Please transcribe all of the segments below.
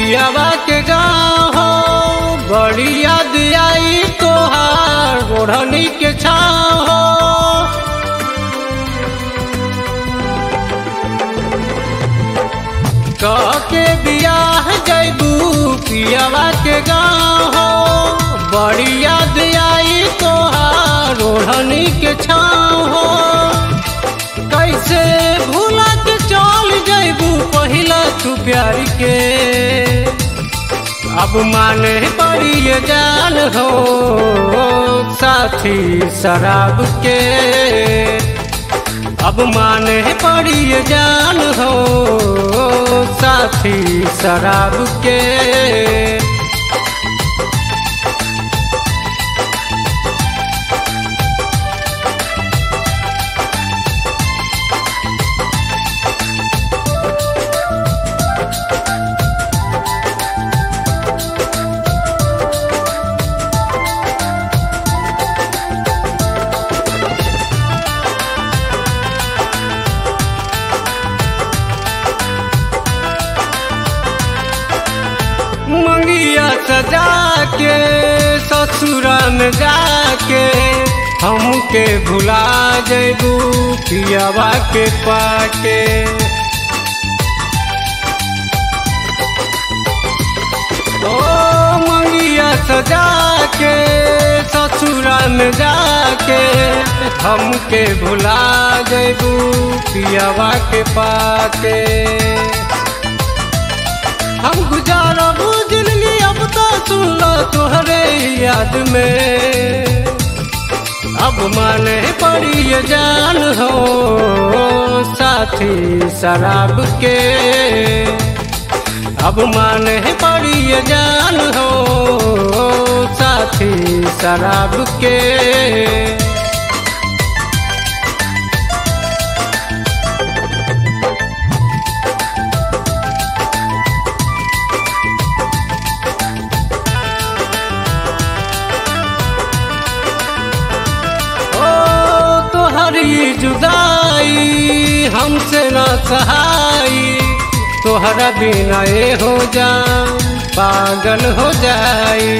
पियावा के गाँव हो, बड़ी याद आई तोहार ओढ़नी के छाँव हो। कह के बियाह जैबू पियावा के गाँव हो, बड़ी याद आई तोहार ओढ़नी के छाँव हो। कैसे भूला के चल जैबू पहिला तू प्यार के, अब माने पड़ी ये जान हो साथी शराब के। अब माने पड़ी ये जान हो साथी शराब के। मंगिया सजा के ससुरा में जाके हमके भुला जैबू पियावा के पाके। ओ मंगिया सजा के ससुरा में जाके हमके भुला जैबू पियावा के पाके। हम गुजारा जिंदगी अब तो सुन लो तुहरे याद में। अब माने पड़ी ये जान हो साथी शराब के। अब माने पड़ी ये जान हो साथी शराब के। तोहरी जुदाई हमसे न सहाई, तोहरा बिना ये हो जा पागल हो जाई।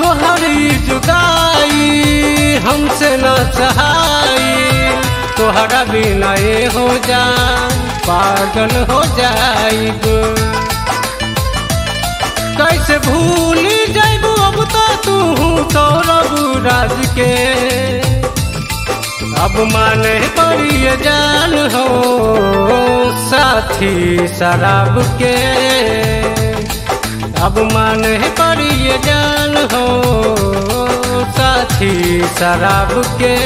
तोहरी जुदाई हमसे न सहाई, तोहरा बिना ये हो जा पागल हो जाई। कैसे भूल जैबू अब तो तू सौरभ राज के। अब माने पड़ी ये जान हो साथी शराब के। अब माने पड़ी ये जान हो साथी शराब के।